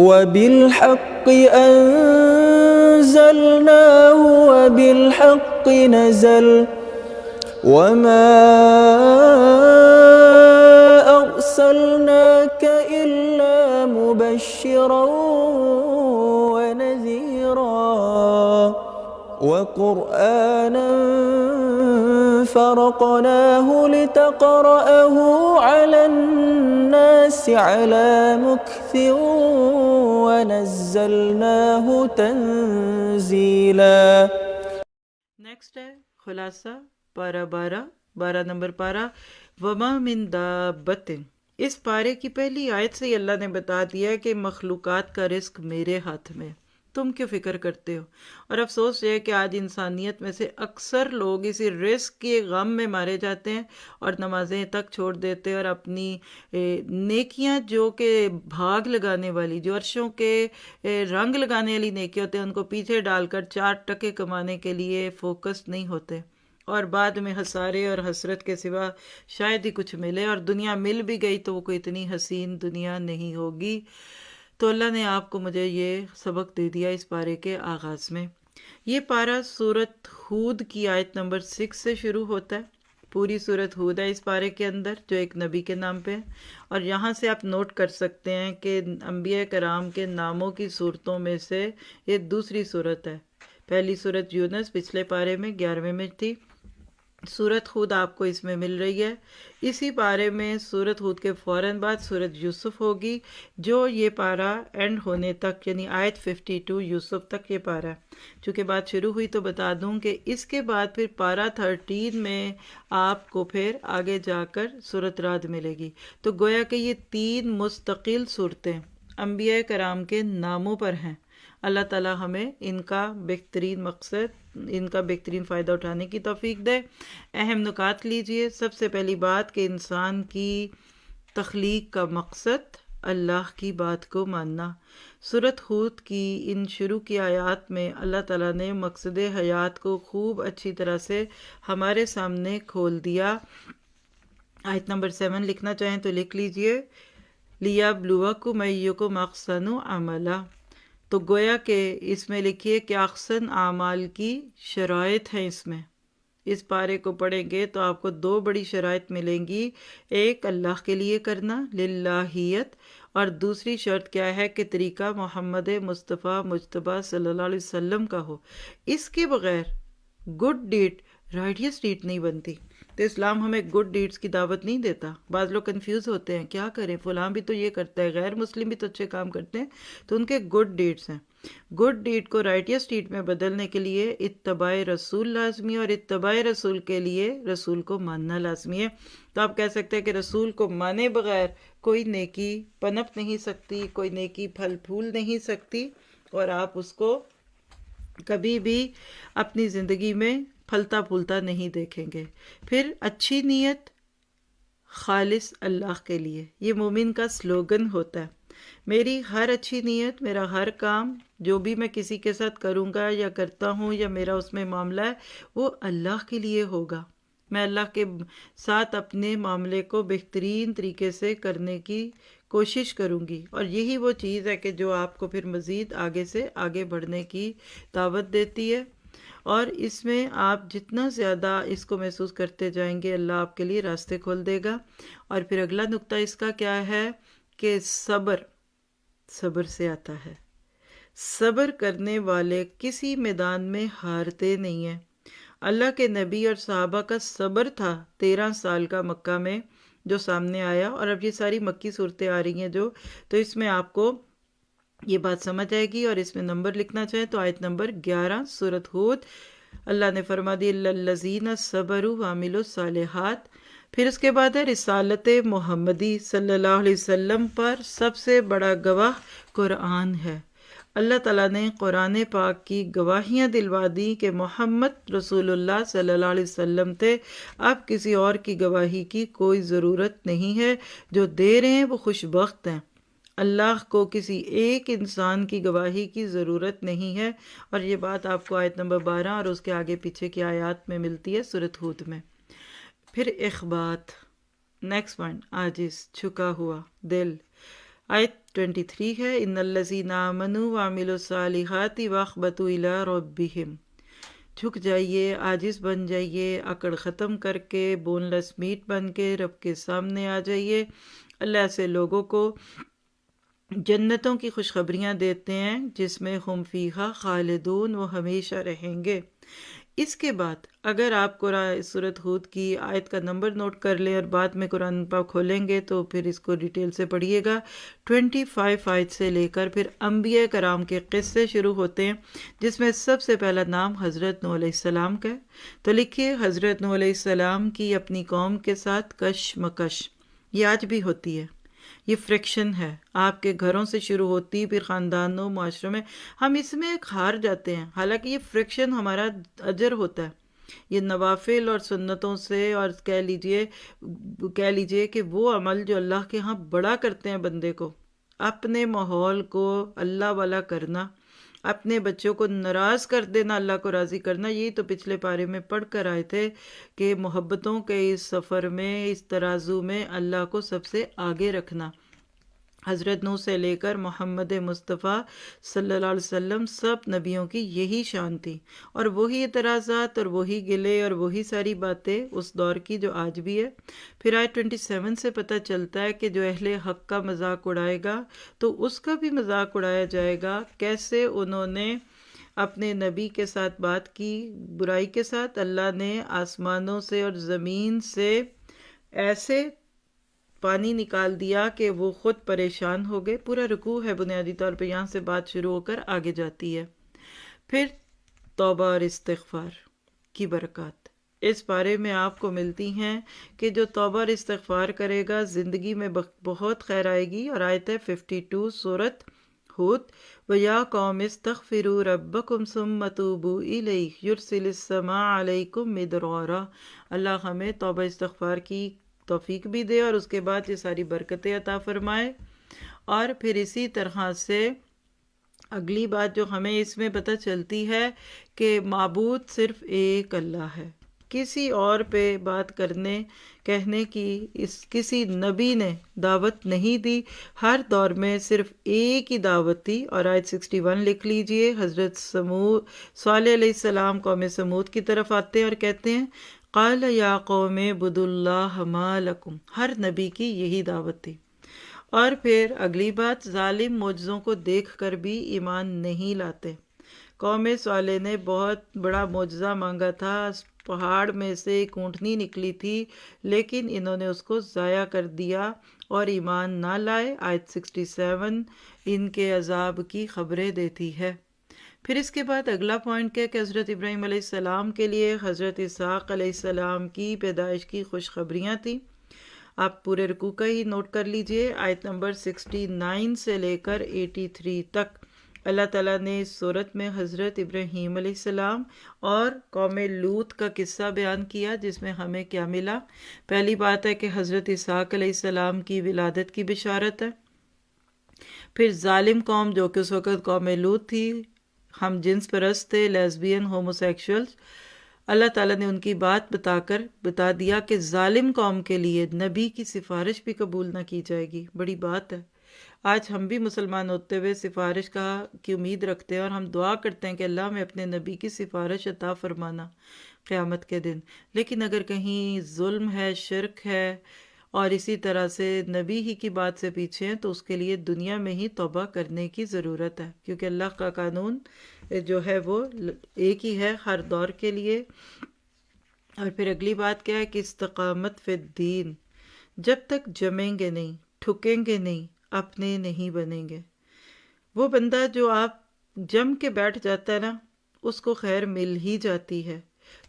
وبالحق أنزلناه وبالحق نزل وما أرسلناك إلا مبشرا ونذيرا وقرآنا فرقناه لتقرأه على الناس على مكث ونزلناه تنزيلا. نیکسٹ ہے خلاصہ پارہ 12 نمبر پارہ وما من دابت. اس پارے کی پہلی آیت سے اللہ نے بتا دیا کہ مخلوقات کا رزق میرے ہاتھ میں، تم کیوں فکر کرتے ہو؟ اور افسوس یہ ہے کہ آج انسانیت میں سے اکثر لوگ اسی رزق کے غم میں مارے جاتے ہیں اور نمازیں تک چھوڑ دیتے ہیں، اور اپنی نیکیاں جو کہ بھاگ لگانے والی، جو عرشوں کے رنگ لگانے والی نیکیاں ہوتے ہیں، ان کو پیچھے ڈال کر 4 ٹکے کمانے کے لیے فوکس نہیں ہوتے، اور بعد میں خسارے اور حسرت کے سوا شاید ہی کچھ ملے، اور دنیا مل بھی گئی تو وہ کوئی اتنی حسین دنیا نہیں ہوگی. تو اللہ نے آپ کو مجھے یہ سبق دے دیا اس پارے کے آغاز میں. یہ پارہ سورت ہود کی آیت نمبر 6 سے شروع ہوتا ہے. پوری سورت ہود ہے اس پارے کے اندر جو ایک نبی کے نام پہ ہے، اور یہاں سے آپ نوٹ کر سکتے ہیں کہ انبیاء کرام کے ناموں کی صورتوں میں سے یہ دوسری صورت ہے. پہلی صورت یونس پچھلے پارے میں 11ویں میں تھی. سورت ہود آپ کو اس میں مل رہی ہے. اسی پارے میں سورت ہود کے فوراً بعد سورت یوسف ہوگی، جو یہ پارہ اینڈ ہونے تک یعنی آیت 52 یوسف تک یہ پارہ ہے. چونکہ بات شروع ہوئی تو بتا دوں کہ اس کے بعد پھر پارہ 13 میں آپ کو پھر آگے جا کر سورت رعد ملے گی. تو گویا کہ یہ 3 مستقل صورتیں انبیاء کرام کے ناموں پر ہیں. اللہ تعالیٰ ہمیں ان کا بہترین مقصد، ان کا بہترین فائدہ اٹھانے کی توفیق دے. اہم نکات لیجئے. سب سے پہلی بات کہ انسان کی تخلیق کا مقصد اللہ کی بات کو ماننا. سورت ہود کی ان شروع کی آیات میں اللہ تعالیٰ نے مقصد حیات کو خوب اچھی طرح سے ہمارے سامنے کھول دیا. آیت نمبر 7 لکھنا چاہیں تو لکھ لیجئے. لِيَبْلُوَكُمْ أَيُّكُمْ أَحْسَنُ عَمَلًا. تو گویا کہ اس میں لکھیے کہ احسن اعمال کی شرائط ہیں. اس پارے کو پڑھیں گے تو آپ کو 2 بڑی شرائط ملیں گی. ایک اللہ کے لیے کرنا، للہیت، اور دوسری شرط کیا ہے کہ طریقہ محمد مصطفیٰ مجتبیٰ صلی اللہ علیہ وسلم کا ہو. اس کے بغیر گڈ ڈیڈ رائٹیس ڈیڈ نہیں بنتی. تو اسلام ہمیں گڈ ڈیڈز کی دعوت نہیں دیتا. بعض لوگ کنفیوز ہوتے ہیں کیا کریں، فلاں بھی تو یہ کرتا ہے، غیر مسلم بھی تو اچھے کام کرتے ہیں، تو ان کے گڈ ڈیڈز ہیں. گڈ ڈیڈ کو رائٹیس ڈیڈ میں بدلنے کے لیے اتباع رسول لازمی ہے، اور اتباع رسول کے لیے رسول کو ماننا لازمی ہے. تو آپ کہہ سکتے ہیں کہ رسول کو مانے بغیر کوئی نیکی پنپ نہیں سکتی، کوئی نیکی پھل پھول نہیں سکتی، اور آپ اس کو کبھی بھی اپنی زندگی میں پھلتا پھولتا نہیں دیکھیں گے. پھر اچھی نیت خالص اللہ کے لیے، یہ مومن کا سلوگن ہوتا ہے. میری ہر اچھی نیت، میرا ہر کام جو بھی میں کسی کے ساتھ کروں گا یا کرتا ہوں یا میرا اس میں معاملہ ہے، وہ اللہ کے لیے ہوگا. میں اللہ کے ساتھ اپنے معاملے کو بہترین طریقے سے کرنے کی کوشش کروں گی، اور یہی وہ چیز ہے کہ جو آپ کو پھر مزید آگے سے آگے بڑھنے کی دعوت دیتی ہے. اور اس میں آپ جتنا زیادہ اس کو محسوس کرتے جائیں گے اللہ آپ کے لیے راستے کھول دے گا. اور پھر اگلا نقطہ اس کا کیا ہے کہ صبر سے آتا ہے. صبر کرنے والے کسی میدان میں ہارتے نہیں ہیں. اللہ کے نبی اور صحابہ کا صبر تھا 13 سال کا مکہ میں جو سامنے آیا. اور اب یہ ساری مکی صورتیں آ رہی ہیں تو اس میں آپ کو یہ بات سمجھ آئے گی. اور اس میں نمبر لکھنا چاہیں تو آیت نمبر 11 سورت ہود. اللہ نے فرما دی الذین صبروا وعملوا الصالحات. پھر اس کے بعد ہے رسالت محمدی صلی اللہ علیہ وسلم پر سب سے بڑا گواہ قرآن ہے. اللہ تعالیٰ نے قرآن پاک کی گواہیاں دلوا دی کہ محمد رسول اللہ صلی اللہ علیہ وسلم تھے. اب کسی اور کی گواہی کی کوئی ضرورت نہیں ہے. جو دے رہے ہیں وہ خوش بخت ہیں. اللہ کو کسی ایک انسان کی گواہی کی ضرورت نہیں ہے. اور یہ بات آپ کو آیت نمبر 12 اور اس کے آگے پیچھے کی آیات میں ملتی ہے سورت ہود میں. پھر اخبات، نیکسٹ پوائنٹ، عاجز، جھکا ہوا دل. آیت 23 ہے ان الذین آمنوا وعملوا الصالحات واخبتوا الی ربہم، جھک جائیے، عاجز بن جائیے، اکڑ ختم کر کے بون لیس میٹ بن کے رب کے سامنے آ جائیے۔ اللہ سے لوگوں کو جنتوں کی خوشخبریاں دیتے ہیں جس میں ہم فیہا خالدون، وہ ہمیشہ رہیں گے۔ اس کے بعد اگر آپ قرآن سورۃ ہود کی آیت کا نمبر نوٹ کر لیں اور بعد میں قرآن پاک کھولیں گے تو پھر اس کو ڈیٹیل سے پڑھیے گا، 25 آیت سے لے کر پھر انبیاء کرام کے قصے شروع ہوتے ہیں، جس میں سب سے پہلا نام حضرت نوح علیہ السلام کا ہے۔ تو لکھیے حضرت نوح علیہ السلام کی اپنی قوم کے ساتھ کشمکش، یہ آج بھی ہوتی ہے، یہ فریکشن ہے، آپ کے گھروں سے شروع ہوتی پھر خاندانوں معاشروں میں، ہم اس میں ہار جاتے ہیں، حالانکہ یہ فریکشن ہمارا اجر ہوتا ہے، یہ نوافل اور سنتوں سے، اور کہہ لیجئے کہ وہ عمل جو اللہ کے ہاں بڑا کرتے ہیں بندے کو، اپنے ماحول کو اللہ والا کرنا، اپنے بچوں کو ناراض کر دینا، اللہ کو راضی کرنا، یہی تو پچھلے پارے میں پڑھ کر آئے تھے کہ محبتوں کے اس سفر میں، اس ترازو میں اللہ کو سب سے آگے رکھنا۔ حضرت نوح سے لے کر محمد مصطفیٰ صلی اللہ علیہ وسلم سب نبیوں کی یہی شان تھی، اور وہی اعتراضات اور وہی گلے اور وہی ساری باتیں اس دور کی جو آج بھی ہے۔ پھر آیت 27 سے پتہ چلتا ہے کہ جو اہل حق کا مذاق اڑائے گا تو اس کا بھی مذاق اڑایا جائے گا، کیسے انہوں نے اپنے نبی کے ساتھ بات کی برائی کے ساتھ، اللہ نے آسمانوں سے اور زمین سے ایسے پانی نکال دیا کہ وہ خود پریشان ہو گئے۔ پورا رکوع ہے بنیادی طور پہ، یہاں سے بات شروع ہو کر آگے جاتی ہے۔ پھر توبہ اور استغفار کی برکات اس بارے میں آپ کو ملتی ہیں کہ جو توبہ اور استغفار کرے گا زندگی میں بہت خیر آئے گی، اور آیت ہے 52 سورۃ ہود، وَيَا قَوْمِ اسْتَغْفِرُوا رَبَّكُمْ ثُمَّ تُوبُوا إِلَيْهِ يُرْسِلِ السَّمَاءَ عَلَيْكُمْ مِدْرَارًا۔ اللہ ہمیں توبہ استغفار کی توفیق بھی دے اور اس کے بعد یہ ساری برکتیں عطا فرمائے۔ اور پھر اسی طرح سے اگلی بات جو ہمیں اس میں پتہ چلتی ہے کہ معبود صرف ایک اللہ ہے، کسی اور پہ بات کہنے کی کسی نبی نے دعوت نہیں دی، ہر دور میں صرف ایک ہی دعوت تھی۔ اور آیت 61 لکھ لیجئے، حضرت صالح علیہ السلام قوم سمود کی طرف آتے ہیں اور کہتے ہیں قال یا قوم اعبدوا اللہ ما لکم، ہر نبی کی یہی دعوت تھی۔ اور پھر اگلی بات، ظالم معجزوں کو دیکھ کر بھی ایمان نہیں لاتے۔ قوم صالح نے بہت بڑا معجزہ مانگا تھا، پہاڑ میں سے ایک اونٹنی نکلی تھی، لیکن انہوں نے اس کو ضائع کر دیا اور ایمان نہ لائے۔ آیت 67 ان کے عذاب کی خبریں دیتی ہے۔ پھر اس کے بعد اگلا پوائنٹ کیا کہ حضرت ابراہیم علیہ السلام کے لیے حضرت اسحاق علیہ السلام کی پیدائش کی خوشخبریاں تھیں۔ آپ پورے رکوع کا ہی نوٹ کر لیجئے، آیت نمبر 69 سے لے کر 83 تک اللہ تعالیٰ نے اس صورت میں حضرت ابراہیم علیہ السلام اور قوم لوط کا قصہ بیان کیا، جس میں ہمیں کیا ملا؟ پہلی بات ہے کہ حضرت اسحاق علیہ السلام کی ولادت کی بشارت ہے۔ پھر ظالم قوم جو کہ اس وقت قوم لوط تھی، ہم جنس پرست تھے، لیزبین، ہومو سیکشولز، اللہ تعالیٰ نے ان کی بات بتا دیا کہ ظالم قوم کے لیے نبی کی سفارش بھی قبول نہ کی جائے گی۔ بڑی بات ہے، آج ہم بھی مسلمان ہوتے ہوئے سفارش کی امید رکھتے ہیں، اور ہم دعا کرتے ہیں کہ اللہ میں اپنے نبی کی سفارش عطا فرمانا قیامت کے دن۔ لیکن اگر کہیں ظلم ہے، شرک ہے، اور اسی طرح سے نبی ہی کی بات سے پیچھے ہیں، تو اس کے لیے دنیا میں ہی توبہ کرنے کی ضرورت ہے، کیونکہ اللہ کا قانون جو ہے وہ ایک ہی ہے ہر دور کے لیے۔ اور پھر اگلی بات کیا ہے کہ استقامت فی الدین، جب تک جمیں گے نہیں، ٹھکیں گے نہیں، اپنے نہیں بنیں گے۔ وہ بندہ جو آپ جم کے بیٹھ جاتا ہے نا، اس کو خیر مل ہی جاتی ہے۔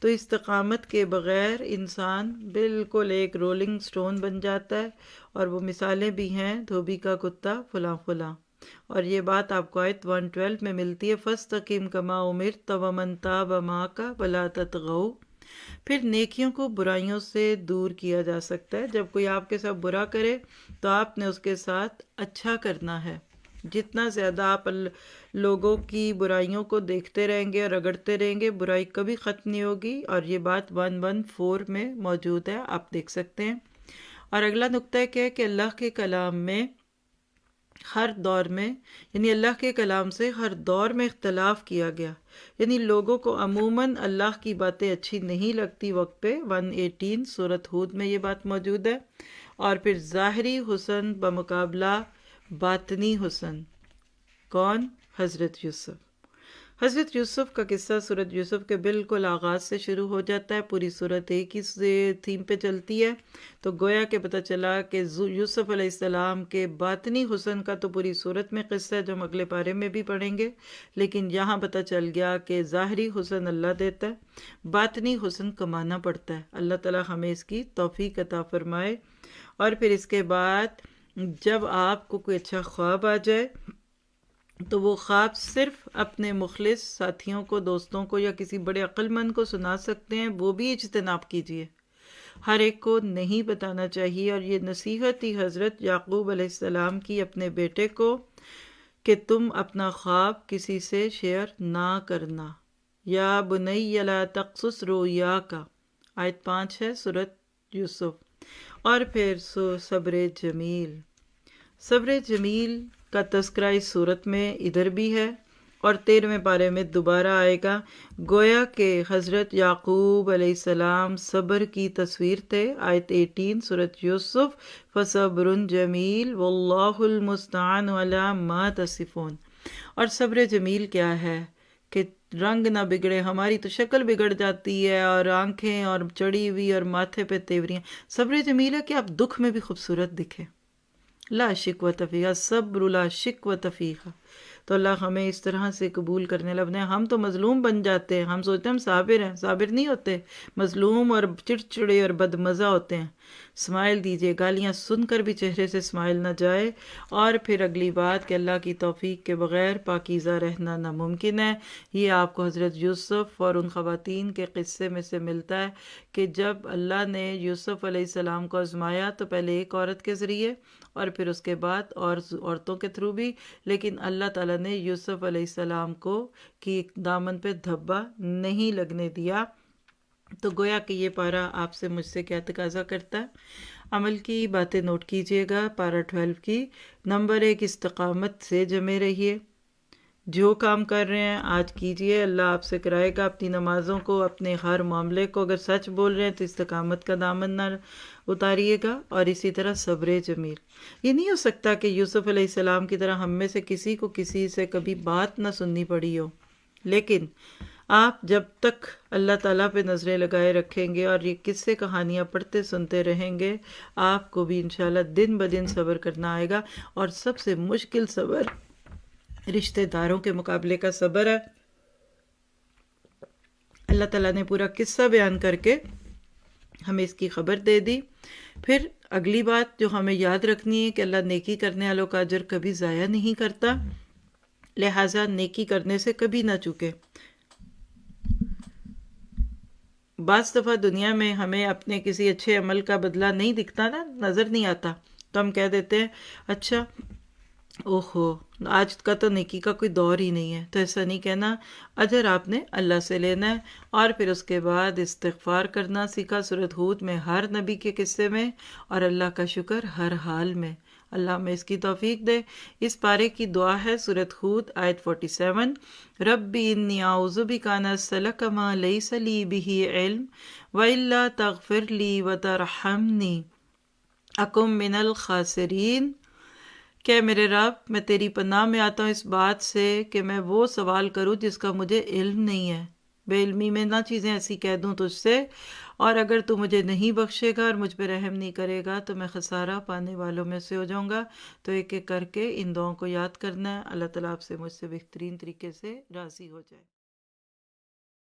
تو استقامت کے بغیر انسان بالکل ایک رولنگ سٹون بن جاتا ہے، اور وہ مثالیں بھی ہیں، دھوبی کا کتا فلاں فلاں۔ اور یہ بات آپ کو آیت 112 میں ملتی ہے، فَاسْتَقِمْ كَمَا أُمِرْتَ وَمَنْ تَابَ مَعَكَ وَلَا تَطْغَوْا۔ پھر نیکیوں کو برائیوں سے دور کیا جا سکتا ہے۔ جب کوئی آپ کے ساتھ برا کرے تو آپ نے اس کے ساتھ اچھا کرنا ہے۔ جتنا زیادہ آپ لوگوں کی برائیوں کو دیکھتے رہیں گے اور رگڑتے رہیں گے، برائی کبھی ختم نہیں ہوگی، اور یہ بات 114 میں موجود ہے، آپ دیکھ سکتے ہیں۔ اور اگلا نقطہ کیا ہے کہ اللہ کے کلام میں ہر دور میں، یعنی اللہ کے کلام سے ہر دور میں اختلاف کیا گیا، یعنی لوگوں کو عموماً اللہ کی باتیں اچھی نہیں لگتی۔ وقت پہ 118 سورۃ ہود میں یہ بات موجود ہے۔ اور پھر ظاہری حسن بمقابلہ باطنی حسن، کون؟ حضرت یوسف۔ حضرت یوسف کا قصہ سورۃ یوسف کے بالکل آغاز سے شروع ہو جاتا ہے، پوری سورۃ ایک ہی تھیم پہ چلتی ہے۔ تو گویا کہ پتہ چلا کہ یوسف علیہ السلام کے باطنی حسن کا تو پوری سورت میں قصہ ہے جو ہم اگلے پارے میں بھی پڑھیں گے، لیکن یہاں پتہ چل گیا کہ ظاہری حسن اللہ دیتا ہے، باطنی حسن کمانا پڑتا ہے۔ اللہ تعالیٰ ہمیں اس کی توفیق عطا فرمائے۔ اور پھر اس کے بعد جب آپ کو کوئی اچھا خواب آ جائے تو وہ خواب صرف اپنے مخلص ساتھیوں کو، دوستوں کو یا کسی بڑے عقل مند کو سنا سکتے ہیں، وہ بھی اجتناب کیجیے، ہر ایک کو نہیں بتانا چاہیے۔ اور یہ نصیحت تھی حضرت یعقوب علیہ السلام کی اپنے بیٹے کو کہ تم اپنا خواب کسی سے شیئر نہ کرنا۔ یا بنی لا تقصص رؤیاک، آیت 5 ہے سورۃ یوسف۔ اور پھر صبر جمیل، صبر جمیل کا تذکرہ اس صورت میں ادھر بھی ہے اور 13ویں پارے میں دوبارہ آئے گا۔ گویا کہ حضرت یعقوب علیہ السلام صبر کی تصویر تھے۔ آیت 18 سورۃ یوسف، فصبر جمیل واللہ المستعان علی ما تصفون۔ اور صبر جمیل کیا ہے کہ رنگ نہ بگڑے، ہماری تو شکل بگڑ جاتی ہے اور آنکھیں اور چڑی ہوئی اور ماتھے پہ تیوریاں۔ صبر جمیل ہے کہ آپ دکھ میں بھی خوبصورت دکھیں، لا شکوۃ فیہا، صبر لا شکوۃ فیہا۔ تو اللہ ہمیں اس طرح سے قبول کرنے لگنے۔ ہم تو مظلوم بن جاتے ہیں، ہم سوچتے ہیں ہم صابر ہیں، صابر نہیں ہوتے، مظلوم اور چڑچڑے اور بدمزہ ہوتے ہیں۔ اسمائل دیجئے، گالیاں سن کر بھی چہرے سے اسمائل نہ جائے۔ اور پھر اگلی بات کہ اللہ کی توفیق کے بغیر پاکیزہ رہنا ناممکن ہے۔ یہ آپ کو حضرت یوسف اور ان خواتین کے قصے میں سے ملتا ہے کہ جب اللہ نے یوسف علیہ السلام کو آزمایا تو پہلے ایک عورت کے ذریعے اور پھر اس کے بعد اور عورتوں کے تھرو بھی، لیکن اللہ تعالیٰ نے یوسف علیہ السلام کو کی دامن پہ دھبا نہیں لگنے دیا۔ تو گویا کہ یہ پارہ آپ سے مجھ سے کیا تقاضا کرتا ہے؟ عمل کی باتیں نوٹ کیجئے گا۔ پارہ 12 کی نمبر 1، استقامت سے جمے رہیے، جو کام کر رہے ہیں آج کیجئے، اللہ آپ سے کرائے گا۔ اپنی نمازوں کو، اپنے ہر معاملے کو، اگر سچ بول رہے ہیں تو استقامت کا دامن نہ اتاریے گا۔ اور اسی طرح صبر جمیل، یہ نہیں ہو سکتا کہ یوسف علیہ السلام کی طرح ہم میں سے کسی کو کسی سے کبھی بات نہ سننی پڑی ہو، لیکن آپ جب تک اللہ تعالیٰ پہ نظریں لگائے رکھیں گے اور یہ قصے کہانیاں پڑھتے سنتے رہیں گے، آپ کو بھی انشاءاللہ دن بدن صبر کرنا آئے گا۔ اور سب سے مشکل صبر رشتہ داروں کے مقابلے کا صبر ہے۔ اللہ تعالیٰ نے پورا قصہ بیان کر کے ہمیں اس کی خبر دے دی۔ پھر اگلی بات جو ہمیں یاد رکھنی ہے کہ اللہ نیکی کرنے والوں کا اجر کبھی ضائع نہیں کرتا، لہٰذا نیکی کرنے سے کبھی نہ چوکے۔ بعض دفعہ دنیا میں ہمیں اپنے کسی اچھے عمل کا بدلہ نہیں دکھتا نا، نظر نہیں آتا، تو ہم کہہ دیتے ہیں اچھا اوہو آج کا تو نیکی کا کوئی دور ہی نہیں ہے۔ تو ایسا نہیں کہنا، اجر آپ نے اللہ سے لینا ہے۔ اور پھر اس کے بعد استغفار کرنا سیکھا سورۃ ہود میں، ہر نبی کے قصے میں، اور اللہ کا شکر ہر حال میں۔ اللہ ہمیں اس کی توفیق دے۔ اس پارے کی دعا ہے سورۃ ہود آیت 47، ربی انی اعوذ بک ان اسألک ما لیس لی بہ علم والا تغفر لی وترحمنی اکن من الخاسرین۔ کہ میرے رب، میں تیری پناہ میں آتا ہوں اس بات سے کہ میں وہ سوال کروں جس کا مجھے علم نہیں ہے، بے علمی میں نہ چیزیں ایسی کہہ دوں تجھ سے، اور اگر تو مجھے نہیں بخشے گا اور مجھ پہ رحم نہیں کرے گا تو میں خسارہ پانے والوں میں سے ہو جاؤں گا۔ تو ایک ایک کر کے ان دعاؤں کو یاد کرنا ہے۔ اللہ تعالیٰ آپ سے مجھ سے بہترین طریقے سے راضی ہو جائے۔